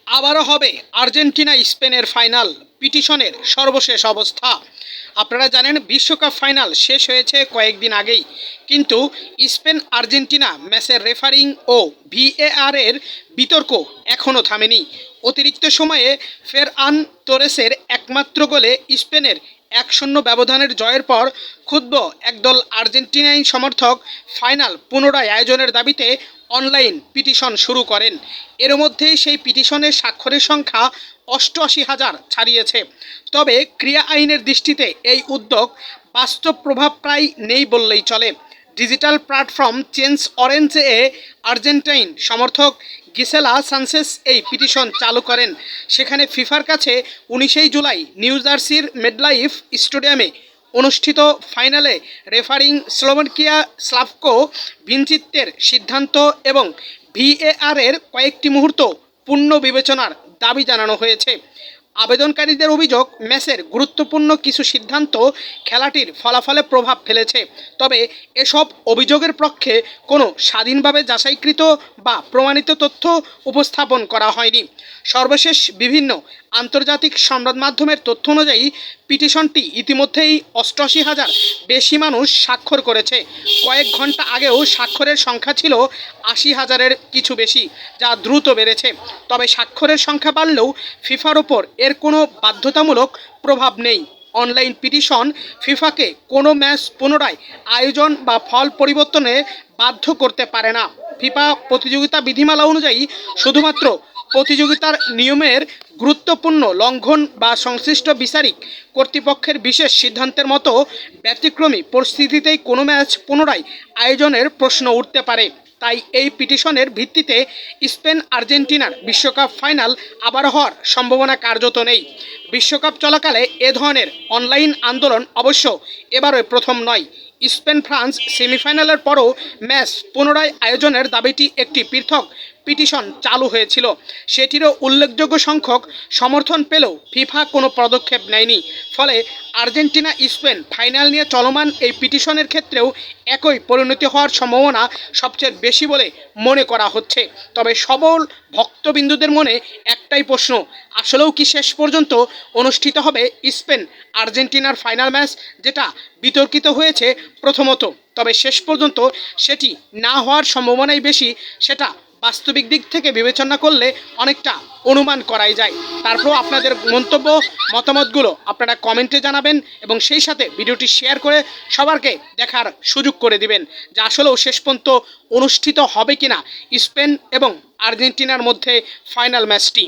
আবারও হবে আর্জেন্টিনা স্পেনের ফাইনাল, পিটিশনের সর্বশেষ অবস্থা। আপনারা জানেন বিশ্বকাপ ফাইনাল শেষ হয়েছে কয়েকদিন আগেই, কিন্তু স্পেন আর্জেন্টিনা ম্যাচের রেফারিং ও ভিএআর এর বিতর্ক এখনও থামেনি। অতিরিক্ত সময়ে ফেরআন তোরেসের একমাত্র গোলে স্পেনের 1-0 ব্যবধানের জয়ের পর ক্ষুব্ধ একদল আর্জেন্টিনাই সমর্থক ফাইনাল পুনরায় আয়োজনের দাবিতে অনলাইন পিটিশন শুরু করেন। এর মধ্যেই সেই পিটিশনের স্বাক্ষরের সংখ্যা 88,000 ছাড়িয়েছে। তবে ক্রিয়া আইনের দৃষ্টিতে এই উদ্যোগ বাস্তব প্রভাব প্রায় নেই বললেই চলে। ডিজিটাল প্ল্যাটফর্ম চেঞ্জ অরেঞ্জে আর্জেন্টাইন সমর্থক গিসেলা সানচেজ এই পিটিশন চালু করেন। সেখানে ফিফার কাছে 19 জুলাই নিউ জার্সির মেডলাইফ স্টেডিয়ামে অনুষ্ঠিত ফাইনালে রেফারিং স্লাভকো ভিনচিত্তের সিদ্ধান্ত এবং ভিএআর এর কয়েকটি মুহূর্ত পূর্ণ বিবেচনার দাবি জানানো হয়েছে। আবেদনকারীদের অভিযোগ, ম্যাচের গুরুত্বপূর্ণ কিছু সিদ্ধান্ত খেলাটির ফলাফলে প্রভাব ফেলেছে। তবে এসব অভিযোগের পক্ষে কোনো স্বাধীনভাবে যাচাইকৃত বা প্রমাণিত তথ্য উপস্থাপন করা হয়নি। সর্বশেষ বিভিন্ন আন্তর্জাতিক সংবাদ মাধ্যমের তথ্য অনুযায়ী পিটিশনটি ইতিমধ্যেই 88,000 বেশি মানুষ স্বাক্ষর করেছে। কয়েক ঘন্টা আগেও স্বাক্ষরের সংখ্যা ছিল 80,000-এর কিছু বেশি, যা দ্রুত বেড়েছে। তবে স্বাক্ষরের সংখ্যা বাড়লেও ফিফার ওপর এর কোনো বাধ্যতামূলক প্রভাব নেই। অনলাইন পিটিশন ফিফাকে কোনো ম্যাচ পুনরায় আয়োজন বা ফল পরিবর্তনে বাধ্য করতে পারে না। ফিফা প্রতিযোগিতা বিধিমালা অনুযায়ী শুধুমাত্র প্রতিযোগিতার নিয়মের গুরুত্বপূর্ণ লঙ্ঘন বা সংশ্লিষ্ট বিচারিক কর্তৃপক্ষের বিশেষ সিদ্ধান্তের মতো ব্যতিক্রমী পরিস্থিতিতেই কোনো ম্যাচ পুনরায় আয়োজনের প্রশ্ন উঠতে পারে। তাই এই পিটিশনের ভিত্তিতে স্পেন আর্জেন্টিনার বিশ্বকাপ ফাইনাল আবার হওয়ার সম্ভাবনা কার্যত নেই। বিশ্বকাপ চলাকালে এ ধরনের অনলাইন আন্দোলন অবশ্য এবারই প্রথম নয়। স্পেন ফ্রান্স সেমিফাইনালের পরও ম্যাচ পুনরায় আয়োজনের দাবিটি একটি পৃথক পিটিশন চালু হয়েছিল। সেটিরও উল্লেখযোগ্য সংখ্যক সমর্থন পেলেও ফিফা কোনো পদক্ষেপ নেয়নি। ফলে আর্জেন্টিনা স্পেন ফাইনাল নিয়ে চলমান এই পিটিশনের ক্ষেত্রেও একই পরিণতি হওয়ার সম্ভাবনা সবচেয়ে বেশি বলে মনে করা হচ্ছে। তবে সবল ভক্তবিন্দুদের মনে একটাই প্রশ্ন, আসলেও কি শেষ পর্যন্ত অনুষ্ঠিত হবে স্পেন আর্জেন্টিনার ফাইনাল ম্যাচ, যেটা বিতর্কিত হয়েছে প্রথমত। তবে শেষ পর্যন্ত সেটি না হওয়ার সম্ভাবনাই বেশি, সেটা বাস্তবিক দিক থেকে বিবেচনা করলে অনেকটা অনুমান করাই যায়। তারপরেও আপনাদের মন্তব্য মতামতগুলো আপনারা কমেন্টে জানাবেন এবং সেই সাথে ভিডিওটি শেয়ার করে সবারকে দেখার সুযোগ করে দিবেন যে আসলেও শেষ পর্যন্ত অনুষ্ঠিত হবে কিনা স্পেন এবং আর্জেন্টিনার মধ্যে ফাইনাল ম্যাচটি।